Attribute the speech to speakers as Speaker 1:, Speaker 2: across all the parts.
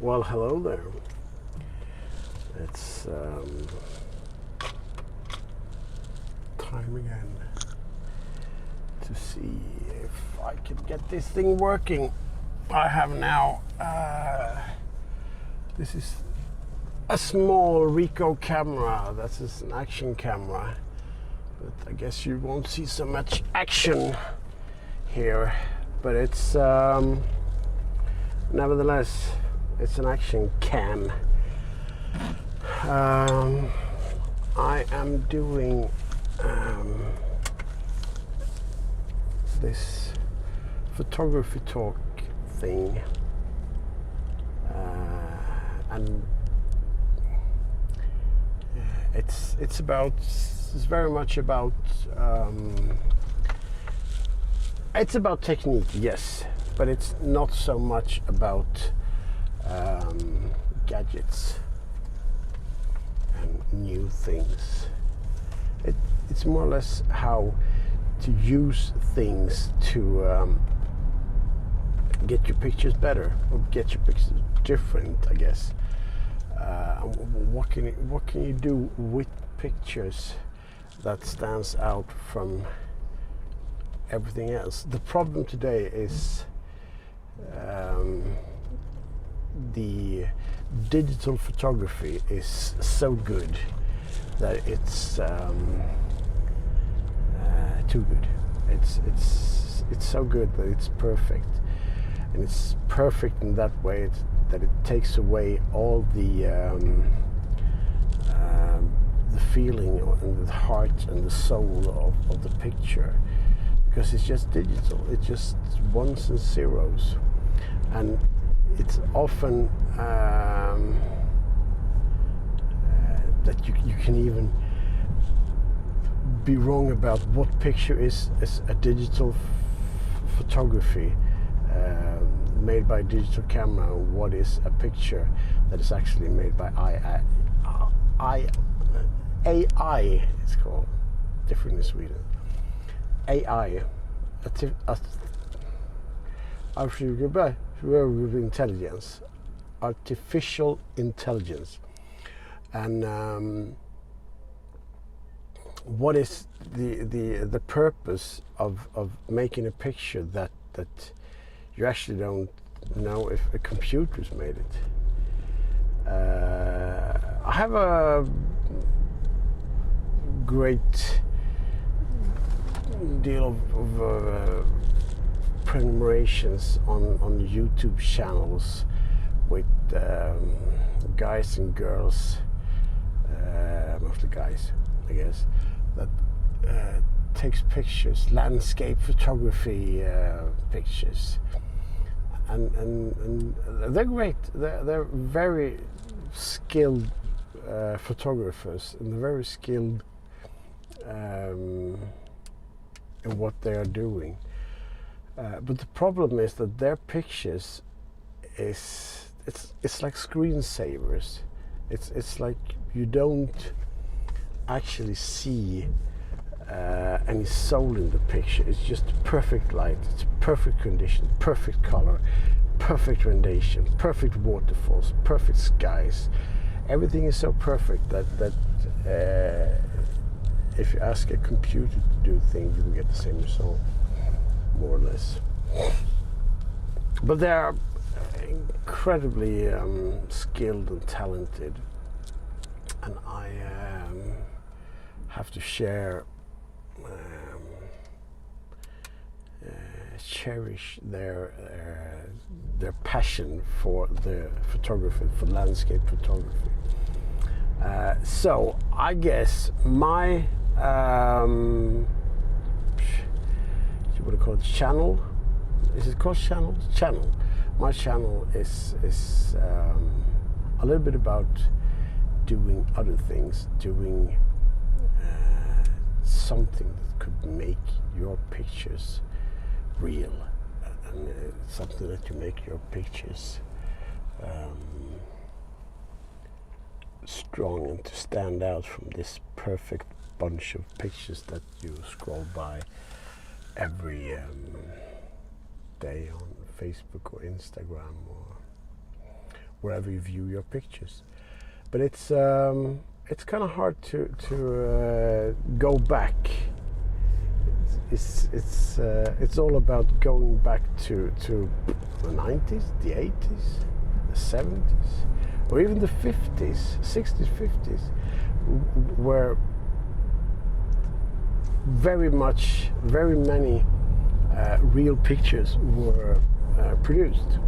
Speaker 1: Well, hello there. It's time again to see if I can get this thing working. I have now, this is a small Ricoh camera. That's just an action camera. But I guess you won't see so much action here. But it's, nevertheless, it's an action cam. I am doing this photography talk thing, and it's very much about it's about technique, yes, but it's not so much about gadgets and new things. It's more or less how to use things to get your pictures better, or get your pictures different, I guess. What can you do with pictures that stands out from everything else? The problem today is the digital photography is so good that it's too good. It's so good that it's perfect, and it's perfect in that way that it takes away all the feeling and the heart and the soul of the picture, because it's just digital. It's just ones and zeros, and it's often that you can even be wrong about what picture is a digital photography made by a digital camera, and what is a picture that is actually made by AI. It's called different in Sweden. AI, intelligence, artificial intelligence, and what is the purpose of making a picture that you actually don't know if a computer's made it? I have a great deal of prenumerations on YouTube channels with guys and girls, mostly guys, I guess, that takes pictures, landscape photography pictures, and they're great. They're very skilled photographers, and they're very skilled in what they are doing. But the problem is that their pictures it's like screensavers. It's like you don't actually see any soul in the picture. It's just perfect light, it's perfect condition, perfect color, perfect rendition, perfect waterfalls, perfect skies. Everything is so perfect that if you ask a computer to do things, you will get the same result, more or less. But they are incredibly skilled and talented, and I have to cherish their passion for the photography, for landscape photography. So I guess my what do you call it, channel? Is it called channel? Channel. My channel is a little bit about doing other things, doing something that could make your pictures real, and something that you make your pictures strong and to stand out from this perfect bunch of pictures that you scroll by every day on Facebook or Instagram or wherever you view your pictures. But it's kind of hard to go back. It's all about going back to the 90s, the 80s, the 70s, or even the 50s, 60s, 50s, where very many real pictures were produced.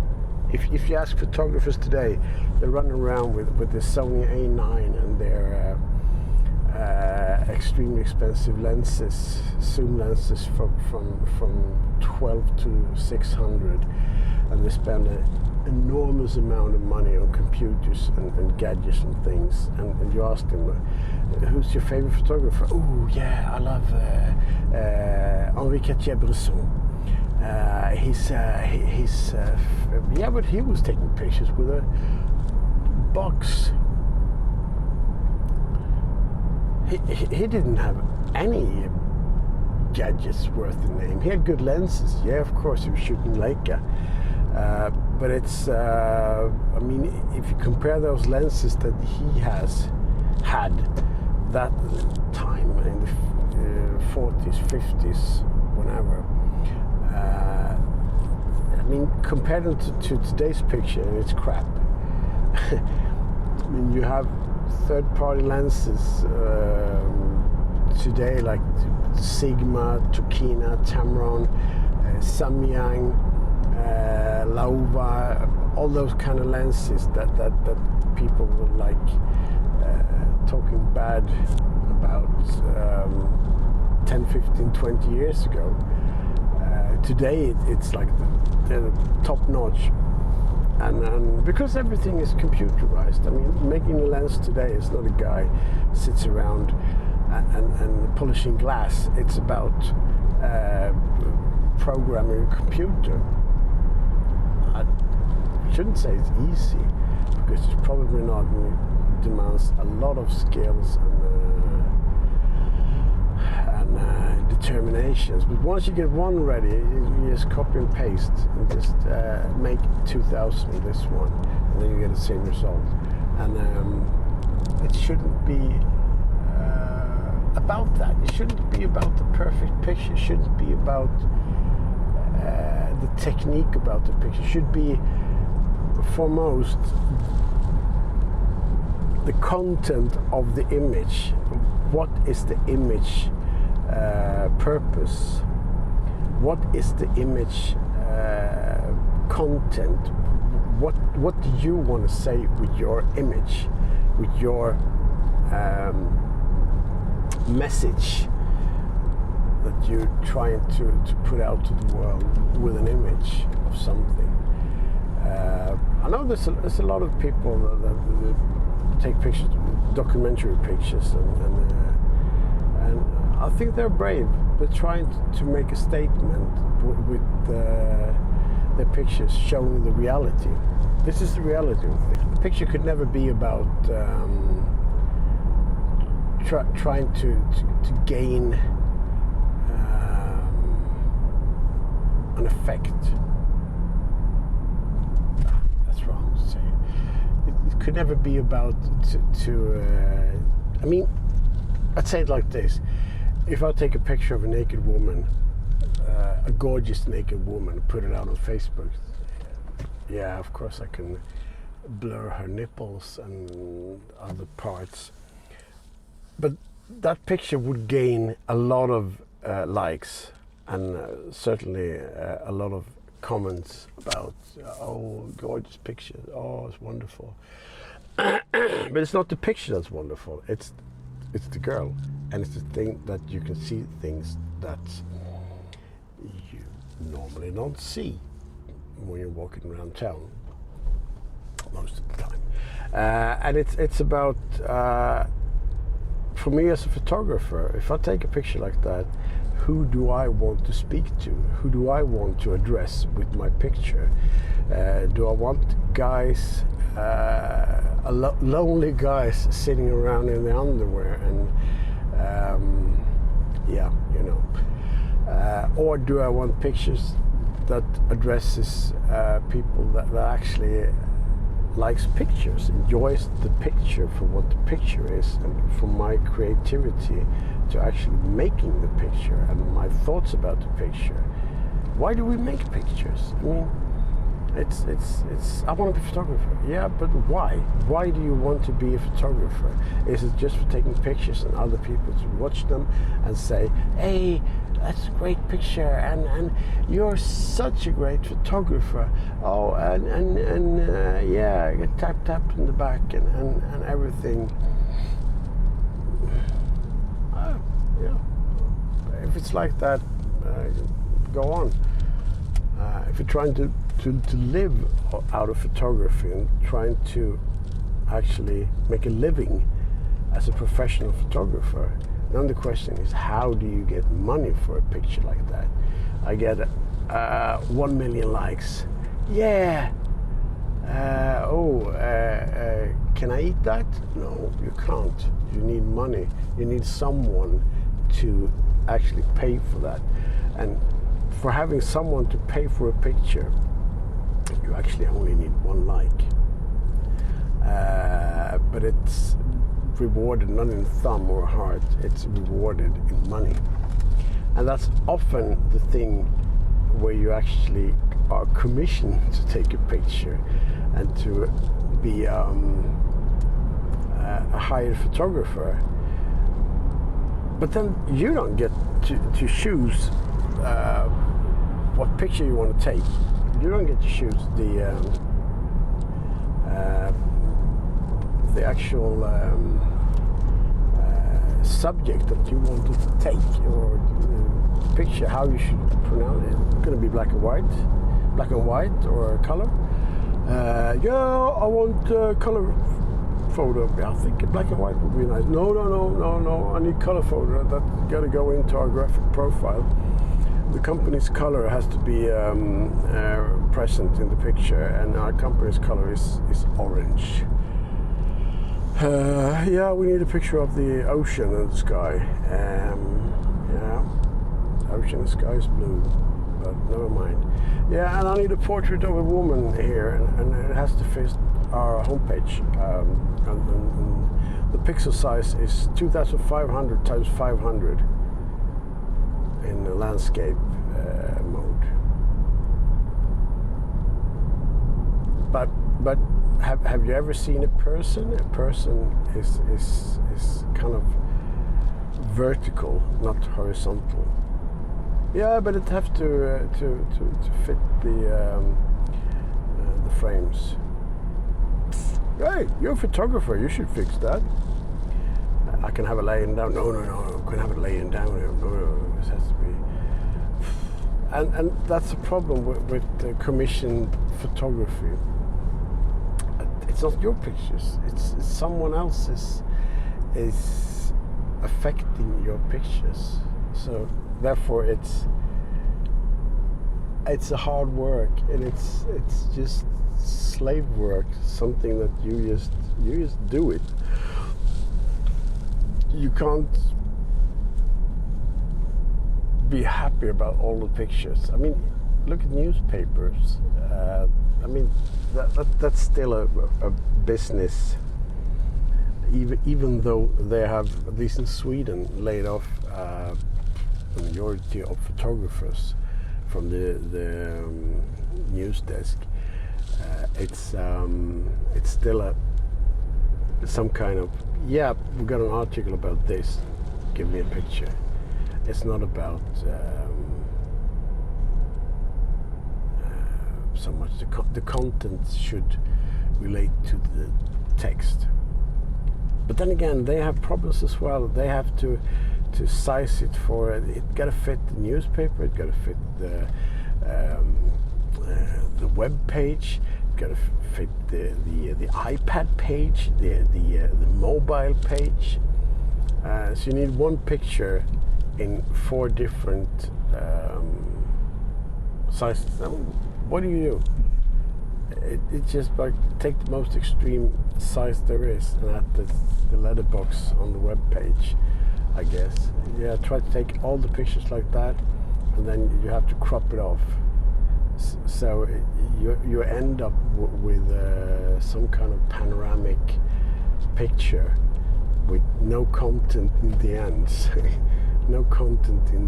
Speaker 1: If you ask photographers today, they run around with the Sony A9 and their extremely expensive lenses, zoom lenses from 12 to 600, and they spend an enormous amount of money on computers and gadgets and things. And you ask them, who's your favorite photographer? Oh yeah, I love Henri Cartier-Bresson. Yeah, but he was taking pictures with a box. He didn't have any gadgets worth the name. He had good lenses. Yeah, of course, he was shooting Leica. But it's, I mean, if you compare those lenses that he had that time in the 40s, 50s, whenever, I mean, compared to today's picture, and it's crap. I mean, you have third-party lenses today, like Sigma, Tokina, Tamron, Samyang, Laowa, all those kind of lenses that people were like talking bad about 10, 15, 20 years ago. Today it's like the top notch, and because everything is computerized. I mean, making a lens today is not a guy sits around and polishing glass. It's about programming a computer. I shouldn't say it's easy, because it's probably not. It demands a lot of skills and determinations. But once you get one ready, you just copy and paste and just make 2000 of this one, and then you get the same result. And it shouldn't be about that. It shouldn't be about the perfect picture. It shouldn't be about the technique about the picture. It should be foremost the content of the image. What is the image purpose? What is the image content? What do you want to say with your image, with your message that you're trying to put out to the world with an image of something? I know there's a lot of people that take pictures, documentary pictures, and I think they're brave. They're trying to make a statement with their pictures, showing the reality. This is the reality of things. The picture could never be about trying to gain an effect. That's wrong to say. It could never be about I mean, I'd say it like this. If I take a picture of a naked woman, a gorgeous naked woman, put it out on Facebook, yeah, of course I can blur her nipples and other parts. But that picture would gain a lot of likes, and certainly a lot of comments about, oh, gorgeous picture, oh, it's wonderful. But it's not the picture that's wonderful, it's the girl, and it's the thing that you can see things that you normally don't see when you're walking around town most of the time. And it's about, for me as a photographer, if I take a picture like that, who do I want to speak to? Who do I want to address with my picture? Do I want guys, lonely guys sitting around in the underwear and yeah, you know, or do I want pictures that addresses people that actually likes pictures, enjoys the picture for what the picture is, and from my creativity to actually making the picture and my thoughts about the picture. Why do we make pictures? I mean, it's I want to be a photographer. Yeah, but why? Why do you want to be a photographer? Is it just for taking pictures and other people to watch them and say, hey, that's a great picture, and you're such a great photographer. Oh, and yeah, I get tap in the back and everything. Yeah, if it's like that, go on. If you're trying to live out of photography and trying to actually make a living as a professional photographer, then the question is, how do you get money for a picture like that? I get 1 million likes. Yeah. Can I eat that? No, you can't. You need money. You need someone to actually pay for that. And for having someone to pay for a picture, you actually only need 1 like. But it's rewarded not in thumb or heart, it's rewarded in money. And that's often the thing where you actually are commissioned to take a picture and to be a hired photographer. But then you don't get to choose what picture you want to take. You don't get to choose the actual subject that you want to take, or picture, how you should pronounce it. It's going to be black and white or color. Yeah, I want color photo. Yeah, I think black and white would be nice. No. I need color photo. That's got to go into our graphic profile. The company's color has to be present in the picture, and our company's color is orange. Yeah, we need a picture of the ocean and the sky. Yeah, ocean and sky is blue, but never mind. Yeah, and I need a portrait of a woman here, and it has to fit our homepage. And the pixel size is 2,500 times 500 in the landscape mode. But have you ever seen a person? A person is kind of vertical, not horizontal. Yeah, but it have to fit the frames. Hey, you're a photographer. You should fix that. I can have it laying down. No. I can have it laying down. No. This has to be. And that's a problem with commissioned photography. It's not your pictures. It's someone else's is affecting your pictures. So therefore, it's a hard work, and it's just slave work. Something that you just do it. You can't be happy about all the pictures. I mean, look at newspapers. I mean, that's still a business, even though they have, at least in Sweden, laid off the majority of photographers from the news desk. It's still some kind of, yeah, we got an article about this, give me a picture. It's not about so much the content should relate to the text. But then again, they have problems as well. They have to size it for it. Got to fit the newspaper. It got to fit the web page. It got to fit the iPad page, the mobile page. So you need one picture in 4 different sizes. What do you do? It's just like take the most extreme size there is, and add the letterbox on the web page, I guess. Yeah, try to take all the pictures like that, and then you have to crop it off So you end up with some kind of panoramic picture with no content in the ends, no content in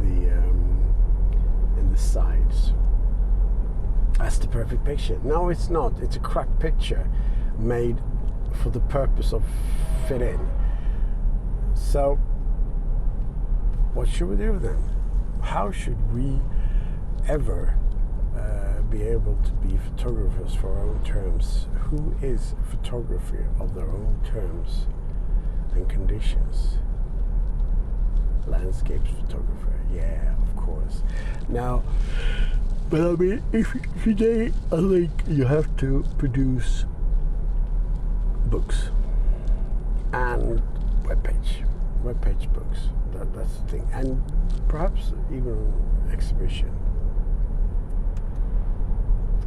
Speaker 1: the sides. That's the perfect picture. No, it's not. It's a crap picture made for the purpose of fit in. So what should we do then? How should we ever be able to be photographers for our own terms? Who is photography of their own terms and conditions? Landscapes photographer, yeah, of course. Now, but I mean, if today I think you have to produce books and webpage books. That's the thing, and perhaps even exhibition.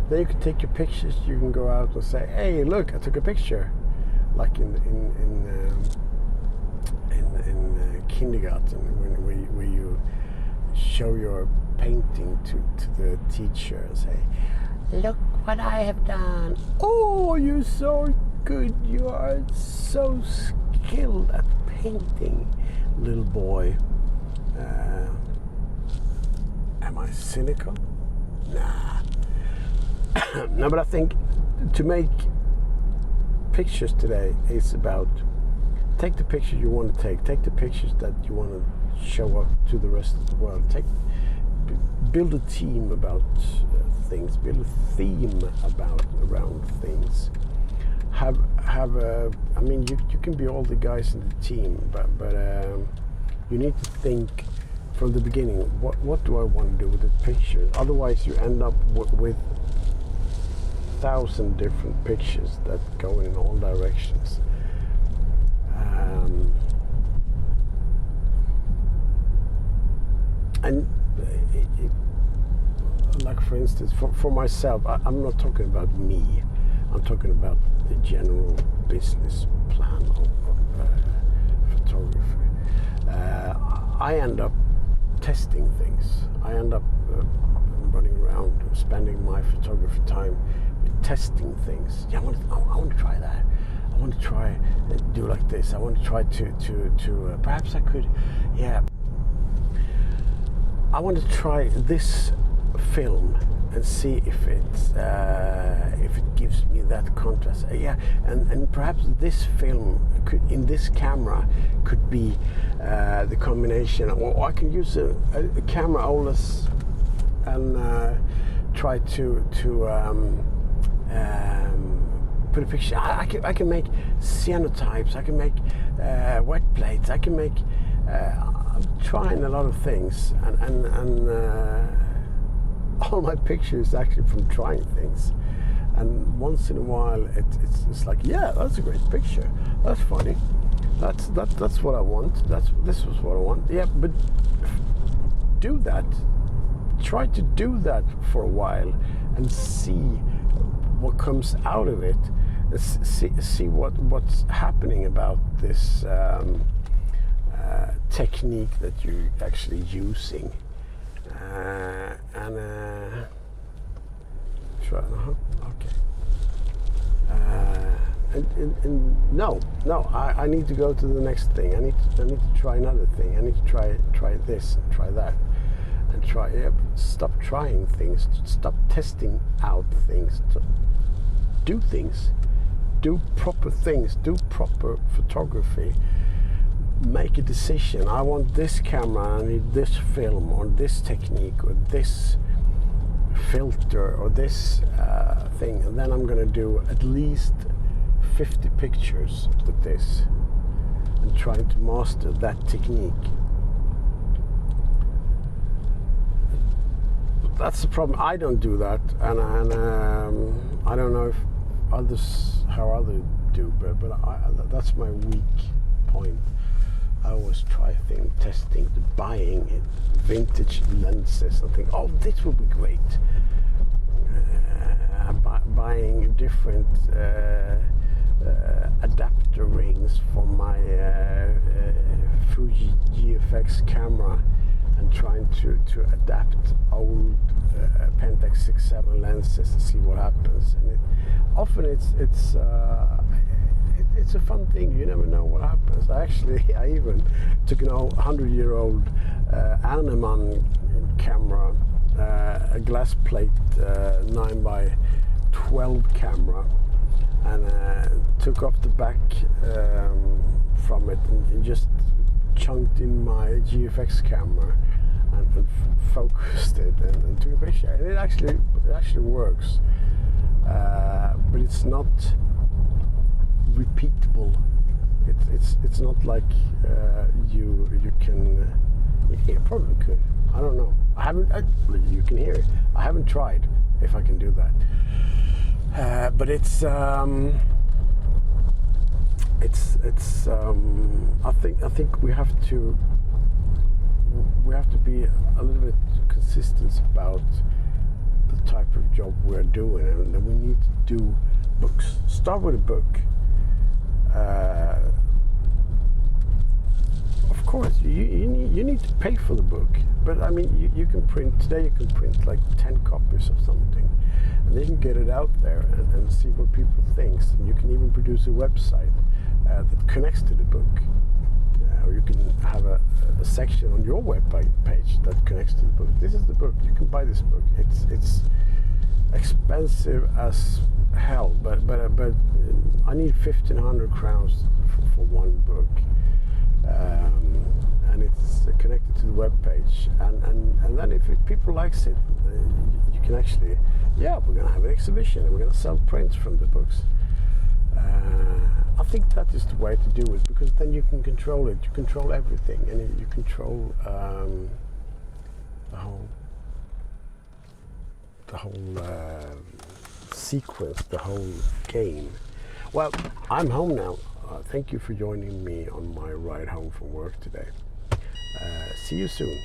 Speaker 1: Then you can take your pictures. You can go out and say, "Hey, look, I took a picture," like in kindergarten where you show your painting to the teacher and say, "Look what I have done." "Oh, you're so good. You are so skilled at painting, little boy." Am I cynical? Nah. No, but I think to make pictures today is about take the pictures you want to take the pictures that you want to show up to the rest of the world. Build a team about things. Build a theme around things. I mean, you can be all the guys in the team, but you need to think from the beginning. What do I want to do with the pictures? Otherwise, you end up with 1,000 different pictures that go in all directions. And like for instance, for myself, I'm not talking about me. I'm talking about the general business plan of photography. I end up testing things. I end up running around, spending my photography time with testing things. Yeah, I want to try that. I want to try do like this. I want to try to perhaps I could, yeah. I want to try this film and see if it gives me that contrast. Yeah, and perhaps this film in this camera could be the combination. Or I can use a camera OLED and try to put a picture. I can make cyanotypes. I can make wet plates. I can make. I'm trying a lot of things, and all my pictures actually from trying things. And once in a while, it's like, yeah, that's a great picture. That's funny. That's what I want. This was what I want. Yeah, but do that. Try to do that for a while and see what comes out of it. See what's happening about this technique that you're actually using. Okay. I need to go to the next thing. I need to try another thing. I need to try this and try that, and stop trying things. Stop testing out things. Do things. Do proper things. Do proper photography. Make a decision. I want this camera, I need this film, or this technique, or this filter, or this thing, and then I'm going to do at least 50 pictures with this and trying to master that technique. That's the problem. I don't do that, and I don't know if how others do, but that's my weak point. I always try testing, buying vintage lenses and think, oh, this would be great. Buying different adapter rings for my Fuji GFX camera and trying to adapt old Pentax 6.7 lenses to see what happens. And often it's a fun thing. You never know what happens. I even took an 100-year-old Animan camera, a glass plate 9x12 camera, and took off the back from it and just chunked in my GFX camera and focused it and took a picture. And it actually works, but it's not repeatable. It's not like you can. Yeah, probably could. I don't know. You can hear it. I haven't tried if I can do that. But it's. I think we have to be a little bit consistent about the type of job we're doing, and we need to do books. Start with a book. Of course, you need to pay for the book, but I mean, you can print today. You can print like 10 copies of something, and then you can get it out there and see what people think. And you can even produce a website that connects to the book, or you can have a section on your web page that connects to the book. This is the book. You can buy this book. It's expensive as hell, but I need 1,500 crowns for one book. And it's connected to the web page, and then if people likes it, you can actually, we're gonna have an exhibition and we're gonna sell prints from the books. I think that is the way to do it, because then you can control it. You control everything, and you control the whole sequence, the whole game. Well, I'm home now. Thank you for joining me on my ride home from work today. See you soon.